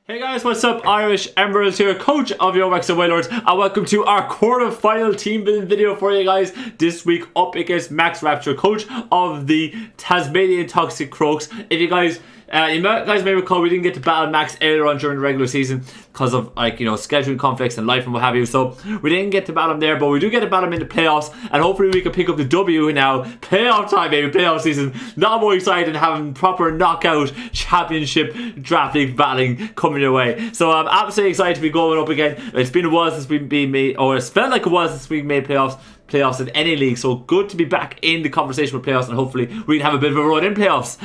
Hey guys, what's up? IrishEmerald here, coach of your Wexford Wailords, and welcome to our quarter-final team building video for you guys. This week up against MaxRapture, coach of the Tasmanian Toxicroaks. If you guys may recall, we didn't get to battle Max earlier on during the regular season because of scheduling conflicts and life and what have you. So we didn't get to battle him there, but we do get to battle him in the playoffs, and hopefully we can pick up the W now. Playoff time, baby, playoff season. Not more excited than having proper knockout championship draft league battling coming your way. So I'm absolutely excited to be going up again. It's been a while since we've been made, or it's felt like a while since we made playoffs in any league, so good to be back in the conversation with playoffs, and hopefully we can have a bit of a run in playoffs,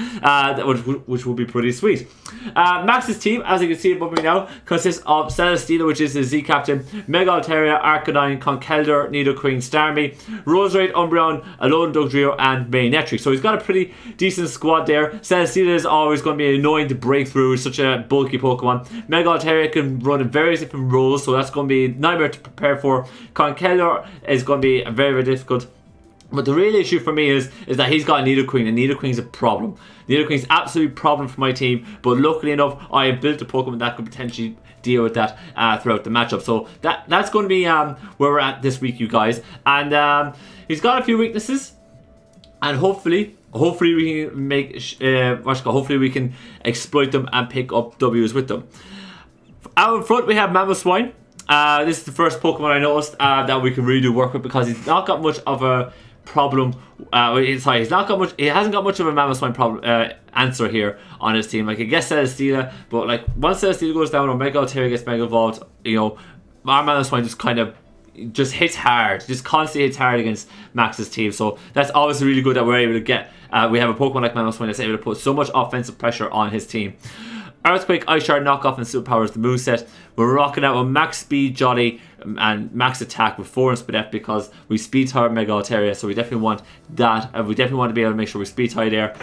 which will be pretty sweet. Max's team, as you can see above me now, consists of Celesteela, which is the Z captain, Mega Altaria, Arcanine, Conkeldurr, Nidoqueen, Starmie, Roserade, Umbreon, Alolan Dugtrio, and Manectric. So he's got a pretty decent squad there. Celesteela is always going to be annoying to break through, such a bulky Pokemon. Mega Altaria can run in various different roles, so that's going to be a nightmare to prepare for. Conkeldurr is going to be very, very difficult. But the real issue for me is that he's got Nidoqueen, and Nidoqueen's a problem. Nidoqueen's absolute problem for my team, but luckily enough, I have built a Pokemon that could potentially deal with that throughout the matchup. So that's going to be where we're at this week, you guys. And he's got a few weaknesses, and hopefully we can make hopefully we can exploit them and pick up W's with them. Out in front we have Mamoswine. This is the first Pokemon I noticed that we can really do work with, because he's not got much of a problem. He hasn't got much of a Mamoswine problem answer here on his team. Like, I guess Celesteela, but like once Celesteela goes down or Mega Altaria gets Mega Evolved, our Mamoswine just hits hard, just constantly hits hard against Max's team. So that's obviously really good that we're able to get. We have a Pokemon like Mamoswine that's able to put so much offensive pressure on his team. Earthquake, Ice Shard, Knockoff, and Superpower is the moveset. We're rocking out with Max Speed, Jolly, and Max Attack with 4 and Speed F, because we speed tie Mega Altaria, so we definitely want that. And we definitely want to be able to make sure we speed tie there.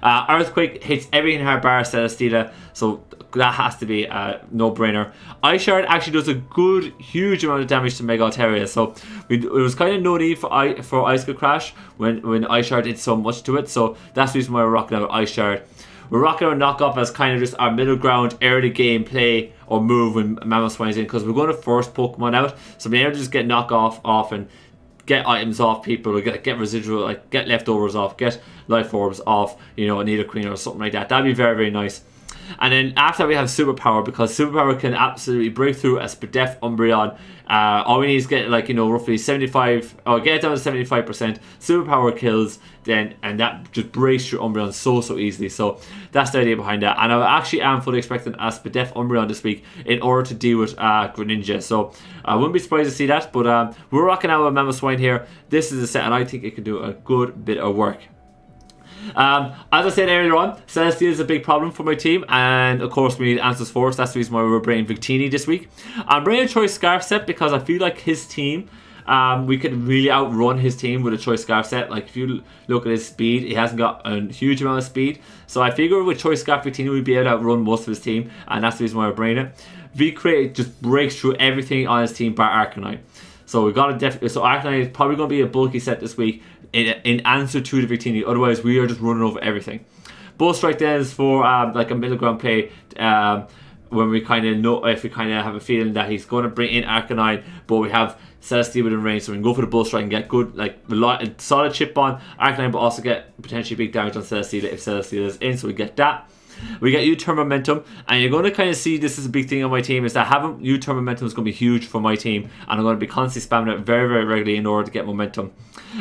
Earthquake hits everything hard bar Celesteela, so that has to be a no-brainer. Ice Shard actually does a good, huge amount of damage to Mega Altaria, so it was kind of no need for Ice Could Crash when Ice Shard did so much to it, so that's the reason why we're rocking out with Ice Shard. We're rocking our Knockoff as kind of just our middle ground early game play or move when Mamoswine's in, because we're going to force Pokemon out, so being able to just get Knockoff off and get items off people, or get residual, like get leftovers off, get life orbs off, Nidoqueen or something like that. That'd be very, very nice. And then after that we have Superpower, because Superpower can absolutely break through a Spadef Umbreon. All we need is get roughly 75, or get it down to 75%. Superpower kills, and that just breaks through Umbreon so easily. So that's the idea behind that. And I actually am fully expecting a Spadef Umbreon this week in order to deal with Greninja. So I wouldn't be surprised to see that. But we're rocking out with Mamoswine here. This is a set, and I think it can do a good bit of work. As I said earlier on, Celesteela is a big problem for my team, and of course we need answers for us. That's the reason why we're bringing Victini this week. I'm bringing a Choice Scarf set because I feel like his team, we could really outrun his team with a Choice Scarf set. Like, if you look at his speed, he hasn't got a huge amount of speed, so I figure with Choice Scarf Victini we'd be able to outrun most of his team, and that's the reason why we're bringing it. V-Crate just breaks through everything on his team bar Arcanine. So we got to so Arcanine is probably going to be a bulky set this week in answer to the Victini. Otherwise, we are just running over everything. Bull Strike then is for like a middle ground play, when we kind of know, if we kind of have a feeling that he's going to bring in Arcanine, but we have Celesteela within range, so we can go for the Bull Strike and get good, solid chip on Arcanine, but also get potentially big damage on Celesteela if Celesteela is in. So we get that. We get U-turn momentum, and you're going to kind of see this is a big thing on my team, is that having U-turn momentum is going to be huge for my team, and I'm going to be constantly spamming it very, very regularly in order to get momentum.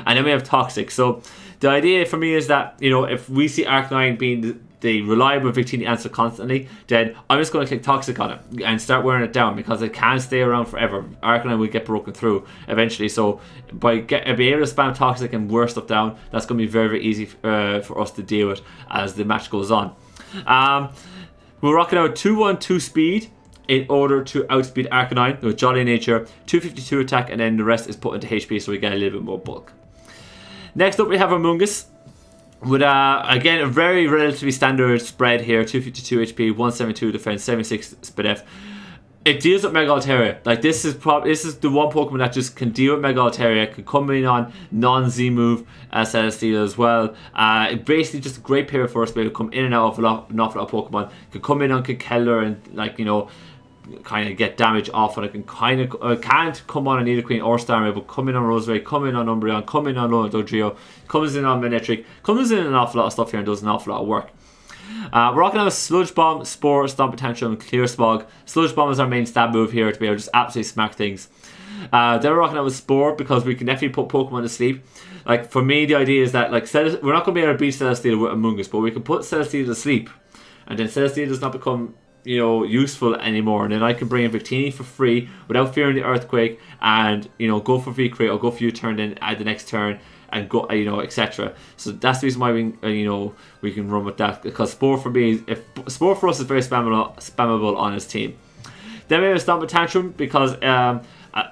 And then we have Toxic. So the idea for me is that, if we see Arcanine being the reliable Victini answer constantly, then I'm just going to click Toxic on it and start wearing it down, because it can't stay around forever. Arcanine will get broken through eventually, so by being able to spam Toxic and wear stuff down, that's going to be very, very easy for us to deal with as the match goes on. We're rocking out 212 speed in order to outspeed Arcanine with Jolly Nature, 252 attack, and then the rest is put into HP, so we get a little bit more bulk. Next up we have Amoonguss with again a very relatively standard spread here: 252 HP, 172 defense, 76 Speed F. It deals with Mega Altaria. Like this is the one Pokemon that just can deal with Mega Altaria. It can come in on non-Z move Celesteela as well. Basically just a great pair for us to be able to come in and out of an awful lot of Pokemon. Can come in on Keller and like, you know, kind of get damage off, and it can kind of can't come on Nidoqueen or Starmie, but come in on Roserade, come in on Umbreon, come in on Dodrio, comes in on Manectric, comes in an awful lot of stuff here and does an awful lot of work. We're rocking out a Sludge Bomb, Spore, Stomp Tantrum, and Clear Smog. Sludge Bomb is our main stab move here to be able to just absolutely smack things. Then we're rocking out with Spore because we can definitely put Pokemon to sleep. Like for me, the idea is that like we're not going to be able to beat Celesteela with Amoonguss, but we can put Celesteela to sleep, and then Celesteela does not become, you know, useful anymore, and then I can bring in Victini for free without fearing the Earthquake, and you know, go for V-Crit or go for U-turn then at the next turn and go, you know, etc. So that's the reason why we, you know, we can run with that, because Spore for me, Spore for us is very spammable on his team. Then we have Stomp Tantrum because a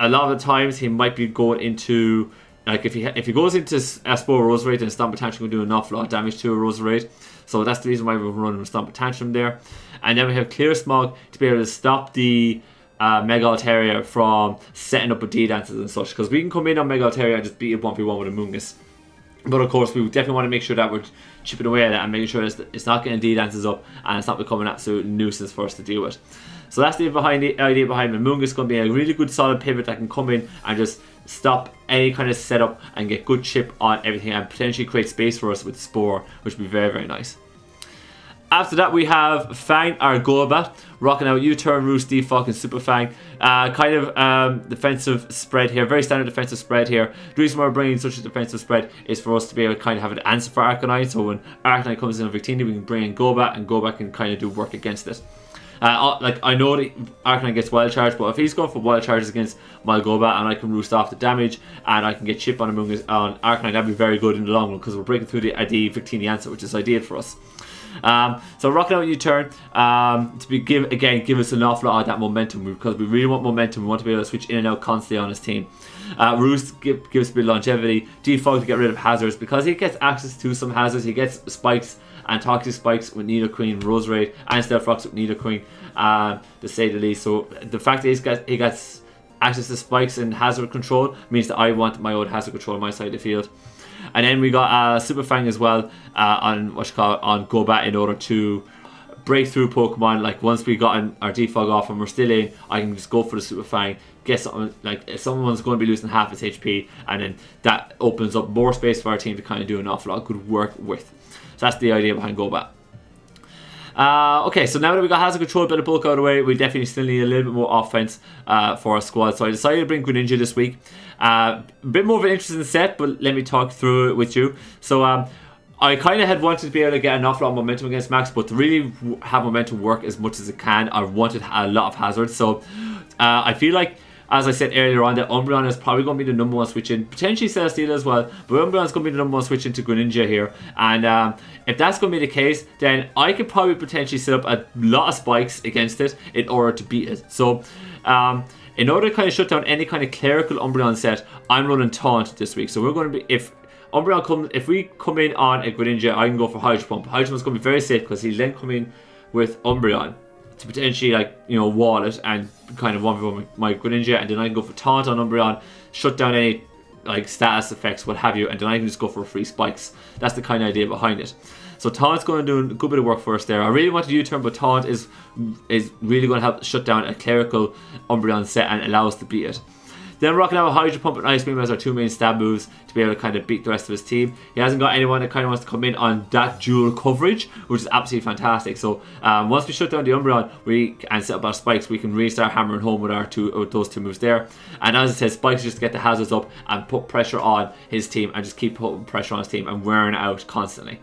lot of the times he might be going into, like if he goes into a Spore Roserade, then Stomp Tantrum will do an awful lot of damage to a Roserade. So that's the reason why we're running Stomp Tantrum there. And then we have Clear Smog to be able to stop the Mega Altaria from setting up with D-Dances and such, because we can come in on Mega Altaria and just beat it 1v1 with Amoonguss. But of course, we definitely want to make sure that we're chipping away at it and making sure it's not getting D-Dances up and it's not becoming an absolute nuisance for us to deal with. So that's the idea behind Amoonguss. Is going to be a really good solid pivot that can come in and just stop any kind of setup and get good chip on everything and potentially create space for us with Spore, which would be very, very nice. After that, we have Fang, our Golbat, rocking out U-Turn, Roost, Defog, and Super Fang. Kind of defensive spread here, very standard defensive spread here. The reason why we're bringing such a defensive spread is for us to be able to kind of have an answer for Arcanine. So when Arcanine comes in on Victini, we can bring in Golbat, and Golbat can kind of do work against it. Like I know that Arcanine gets Wild Charge, but if he's going for Wild Charges against my Golbat and I can roost off the damage and I can get chip on on Arcanine, that'd be very good in the long run, because we're breaking through the Victini answer, which is ideal for us. So rocking out U-Turn to give us an awful lot of that momentum, because we really want momentum. We want to be able to switch in and out constantly on his team. Roost gives a bit of longevity. Defog to get rid of hazards, because he gets access to some hazards. He gets spikes and toxic spikes with Nidoqueen, Roserade, and Stealth Rocks with Nidoqueen, to say the least. So the fact that he gets access to spikes and hazard control means that I want my own hazard control on my side of the field. And then we got Super Fang as well on Golbat, in order to break through Pokemon. Like once we got our defog off and we're still in, I can just go for the Super Fang, get something, like if someone's going to be losing half its HP, and then that opens up more space for our team to kind of do an awful lot of good work with. So that's the idea behind Golbat. Okay, so now that we got hazard control, a bit of bulk out of the way, we definitely still need a little bit more offense for our squad. So I decided to bring Greninja this week. A bit more of an interesting set, but let me talk through it with you. So I kind of had wanted to be able to get an awful lot of momentum against Max, but to really have momentum work as much as it can, I wanted a lot of hazards. So I feel like, as I said earlier on, that Umbreon is probably going to be the number one switch in, potentially Celesteela as well, but Umbreon is going to be the number one switch into Greninja here. And if that's going to be the case, then I could probably potentially set up a lot of spikes against it in order to beat it. So in order to kind of shut down any kind of clerical Umbreon set, I'm running Taunt this week. So we're going to be, if we come in on a Greninja, I can go for Hydro Pump. Hydro Pump is going to be very safe, because he'll then come in with Umbreon to potentially, like, you know, wall it and kind of 1v1 my Greninja, and then I can go for Taunt on Umbreon, shut down any like status effects, what have you, and then I can just go for free spikes. That's the kind of idea behind it. So Taunt's going to do a good bit of work for us there. I really wanted U-Turn, but Taunt is really going to help shut down a clerical Umbreon set and allow us to beat it. Then we're rocking out Hydro Pump and Ice Beam as our two main stab moves to be able to kind of beat the rest of his team. He hasn't got anyone that kind of wants to come in on that dual coverage, which is absolutely fantastic. So once we shut down the Umbreon and set up our spikes, we can really start hammering home with those two moves there. And as I said, spikes just to get the hazards up and put pressure on his team, and just keep putting pressure on his team and wearing it out constantly.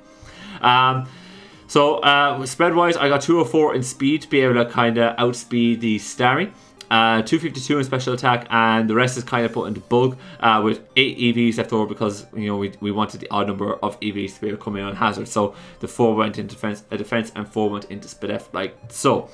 So spread wise, I got 204 in speed to be able to kind of outspeed the Starmie. 252 in special attack, and the rest is kind of put into bulk with 8 EVs left over, because you know we wanted the odd number of EVs to be able to come in on hazard. So the 4 went into defense and 4 went into Spidef, like so.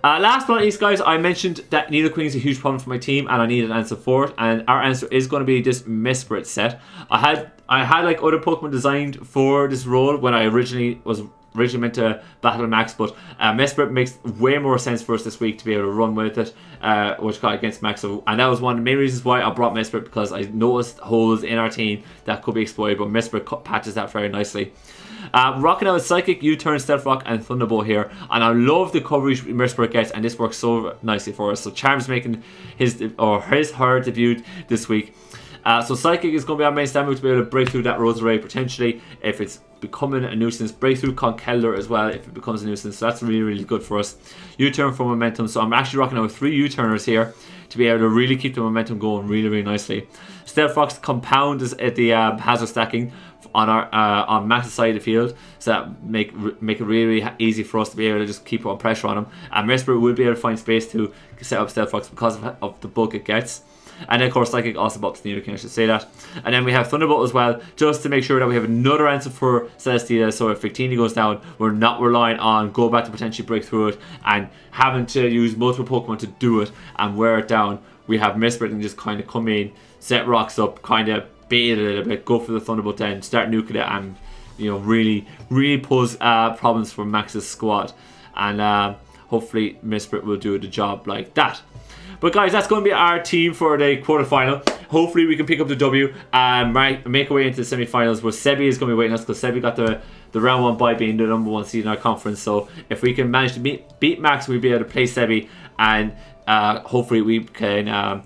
Last but not least, guys, I mentioned that Nidoqueen is a huge problem for my team, and I need an answer for it. And our answer is going to be this Mesprit set. I had like other Pokemon designed for this role when I originally was originally meant to battle Max, but Mesprit makes way more sense for us this week to be able to run with it, which got against Max. So, and that was one of the main reasons why I brought Mesprit, because I noticed holes in our team that could be exploited, but Mesprit patches that very nicely. Rocking out with Psychic, U-Turn, Stealth Rock, and Thunderbolt here, and I love the coverage Mesprit gets, and this works so nicely for us. So Charm's making her debut this week. So Psychic is going to be our main stand move to be able to break through that Roserade potentially if it's becoming a nuisance. Break through Conkeldurr as well if it becomes a nuisance. So that's really good for us. U-Turn for momentum. So I'm actually rocking out with 3 U-Turners here to be able to really keep the momentum going really nicely. Stealth Rock's compound is at the hazard stacking on our on Max's side of the field, so that make it really easy for us to be able to just keep on pressure on him. And Mesprit will be able to find space to set up Stealth Rocks because of the bulk it gets. And then of course Psychic also buffs the Nidoking, I should say that. And then we have Thunderbolt as well, just to make sure that we have another answer for Celesteela, so if Victini goes down, we're not relying on go back to potentially break through it and having to use multiple Pokemon to do it and wear it down. We have Mesprit and just kind of come in, set rocks up, kind of bait it a little bit, go for the Thunderbolt then, start nuking it, and really pose problems for Max's squad. And hopefully Mesprit will do the job like that. But guys, that's going to be our team for the quarterfinal. Hopefully we can pick up the W and make our way into the semi-finals, where Sebi is going to be waiting us, because Sebi got the round 1 bye, being the #1 seed in our conference. So if we can manage to beat Max, we'll be able to play Sebi, and hopefully we can. I'm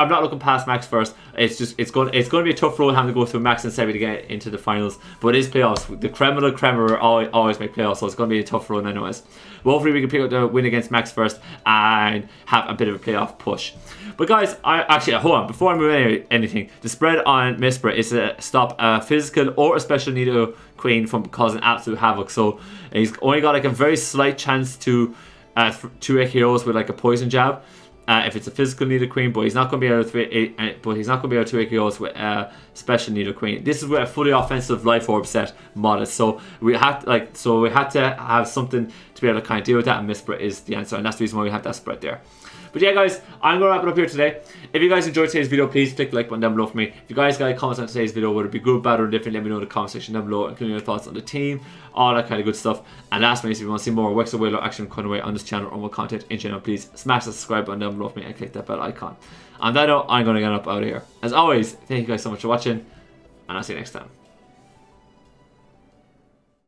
not looking past Max first. It's going to be a tough road having to go through Max and Sebi to get into the finals. But it is playoffs. The creme of the creme always make playoffs, so it's going to be a tough road anyways. But hopefully we can pick up the win against Max first and have a bit of a playoff push. But guys, hold on, before I move anything, the spread on Mesprit is to stop a physical or a special Nidoqueen from causing absolute havoc. So he's only got like a very slight chance to 2 heroes with like a poison jab if it's a physical Nidoqueen, but he's not going to be able to 2 heroes with a special Nidoqueen. This is with a fully offensive Life Orb set modded, so we had to have something to be able to kind of deal with that, and Mesprit is the answer, and that's the reason why we have that spread there. But yeah guys, I'm going to wrap it up here today. If you guys enjoyed today's video, please click the like button down below for me. If you guys got any comments on today's video, whether it be good, bad or different, let me know in the comment section down below, including your thoughts on the team, all that kind of good stuff. And last but not least, if you want to see more Wexford Wailords action coming away on this channel or more content in general, please smash the subscribe button down below for me and click that bell icon. On that note, I'm going to get up out of here. As always, thank you guys so much for watching, and I'll see you next time.